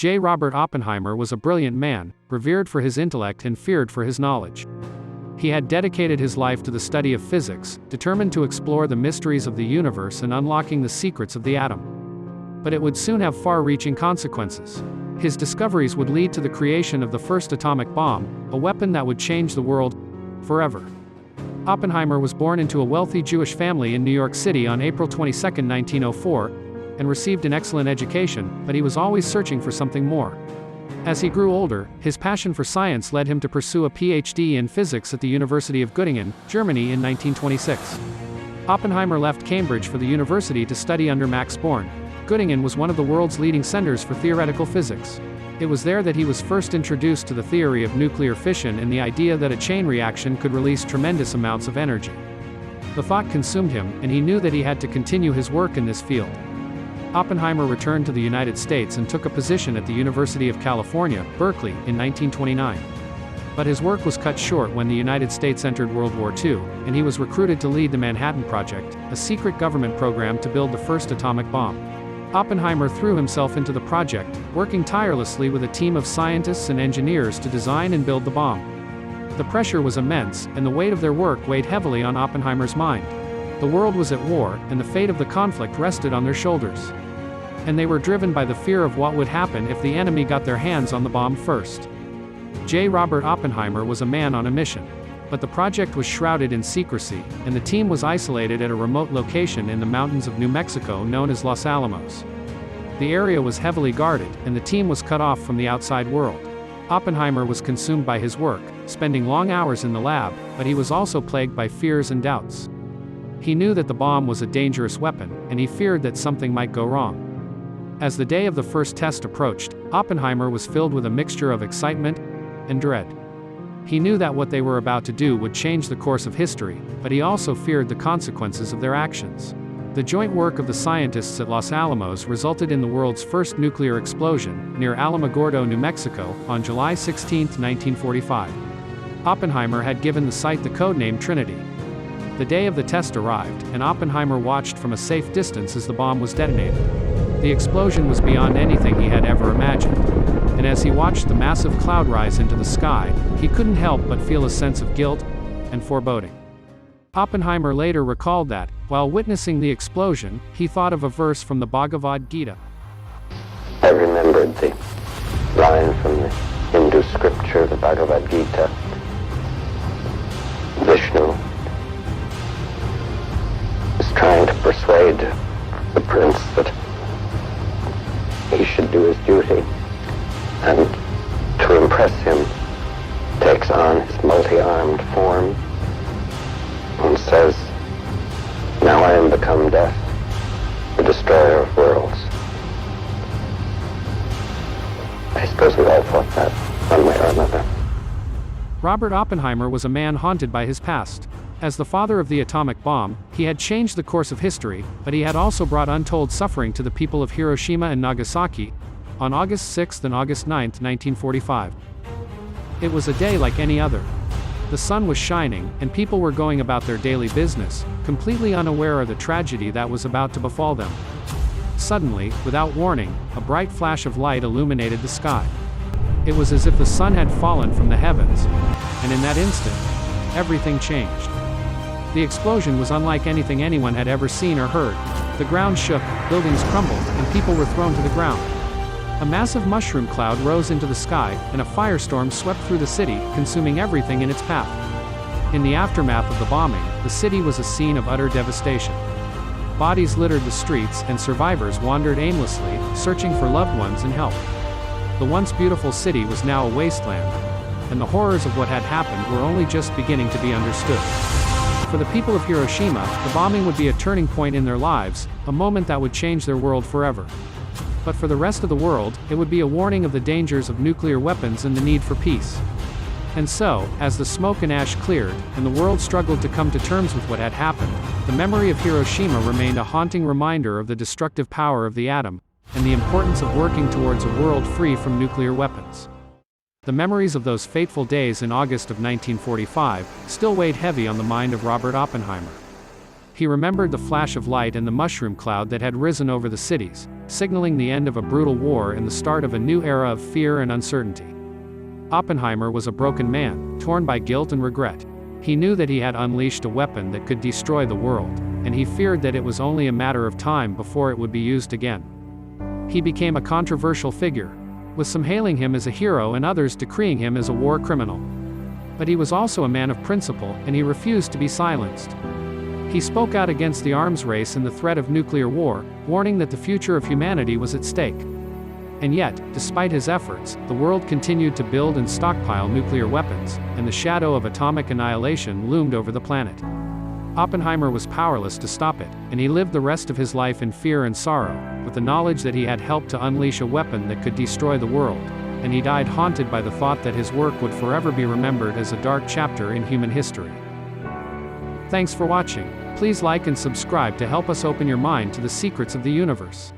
J. Robert Oppenheimer was a brilliant man, revered for his intellect and feared for his knowledge. He had dedicated his life to the study of physics, determined to explore the mysteries of the universe and unlocking the secrets of the atom. But it would soon have far-reaching consequences. His discoveries would lead to the creation of the first atomic bomb, a weapon that would change the world forever. Oppenheimer was born into a wealthy Jewish family in New York City on April 22, 1904, and received an excellent education, but he was always searching for something more. As he grew older, his passion for science led him to pursue a PhD in physics at the University of Göttingen, Germany in 1926. Oppenheimer left Cambridge for the university to study under Max Born. Göttingen was one of the world's leading centers for theoretical physics. It was there that he was first introduced to the theory of nuclear fission and the idea that a chain reaction could release tremendous amounts of energy. The thought consumed him, and he knew that he had to continue his work in this field. Oppenheimer returned to the United States and took a position at the University of California, Berkeley, in 1929. But his work was cut short when the United States entered World War II, and he was recruited to lead the Manhattan Project, a secret government program to build the first atomic bomb. Oppenheimer threw himself into the project, working tirelessly with a team of scientists and engineers to design and build the bomb. The pressure was immense, and the weight of their work weighed heavily on Oppenheimer's mind. The world was at war, and the fate of the conflict rested on their shoulders. And they were driven by the fear of what would happen if the enemy got their hands on the bomb first. J. Robert Oppenheimer was a man on a mission. But the project was shrouded in secrecy, and the team was isolated at a remote location in the mountains of New Mexico known as Los Alamos. The area was heavily guarded, and the team was cut off from the outside world. Oppenheimer was consumed by his work, spending long hours in the lab, but he was also plagued by fears and doubts. He knew that the bomb was a dangerous weapon, and he feared that something might go wrong. As the day of the first test approached, Oppenheimer was filled with a mixture of excitement and dread. He knew that what they were about to do would change the course of history, but he also feared the consequences of their actions. The joint work of the scientists at Los Alamos resulted in the world's first nuclear explosion, near Alamogordo, New Mexico, on July 16, 1945. Oppenheimer had given the site the codename Trinity. The day of the test arrived, and Oppenheimer watched from a safe distance as the bomb was detonated. The explosion was beyond anything he had ever imagined. And as he watched the massive cloud rise into the sky, he couldn't help but feel a sense of guilt and foreboding. Oppenheimer later recalled that, while witnessing the explosion, he thought of a verse from the Bhagavad Gita. I remembered the line from the Hindu scripture, the Bhagavad Gita. Vishnu is trying to persuade the prince that he should do his duty, and to impress him takes on his multi-armed form and says, "Now I am become death, the destroyer of worlds." I suppose we all thought that, one way or another. Robert Oppenheimer was a man haunted by his past. As the father of the atomic bomb, he had changed the course of history, but he had also brought untold suffering to the people of Hiroshima and Nagasaki, on August 6 and August 9, 1945. It was a day like any other. The sun was shining, and people were going about their daily business, completely unaware of the tragedy that was about to befall them. Suddenly, without warning, a bright flash of light illuminated the sky. It was as if the sun had fallen from the heavens, and in that instant, everything changed. The explosion was unlike anything anyone had ever seen or heard. The ground shook, buildings crumbled, and people were thrown to the ground. A massive mushroom cloud rose into the sky, and a firestorm swept through the city, consuming everything in its path. In the aftermath of the bombing, the city was a scene of utter devastation. Bodies littered the streets, and survivors wandered aimlessly, searching for loved ones and help. The once beautiful city was now a wasteland, and the horrors of what had happened were only just beginning to be understood. For the people of Hiroshima, the bombing would be a turning point in their lives, a moment that would change their world forever. But for the rest of the world, it would be a warning of the dangers of nuclear weapons and the need for peace. And so, as the smoke and ash cleared, and the world struggled to come to terms with what had happened, the memory of Hiroshima remained a haunting reminder of the destructive power of the atom, and the importance of working towards a world free from nuclear weapons. The memories of those fateful days in August of 1945 still weighed heavy on the mind of Robert Oppenheimer. He remembered the flash of light and the mushroom cloud that had risen over the cities, signaling the end of a brutal war and the start of a new era of fear and uncertainty. Oppenheimer was a broken man, torn by guilt and regret. He knew that he had unleashed a weapon that could destroy the world, and he feared that it was only a matter of time before it would be used again. He became a controversial figure, with some hailing him as a hero and others decreeing him as a war criminal. But he was also a man of principle, and he refused to be silenced. He spoke out against the arms race and the threat of nuclear war, warning that the future of humanity was at stake. And yet, despite his efforts, the world continued to build and stockpile nuclear weapons, and the shadow of atomic annihilation loomed over the planet. Oppenheimer was powerless to stop it, and he lived the rest of his life in fear and sorrow, with the knowledge that he had helped to unleash a weapon that could destroy the world, and he died haunted by the thought that his work would forever be remembered as a dark chapter in human history. Thanks for watching. Please like and subscribe to help us open your mind to the secrets of the universe.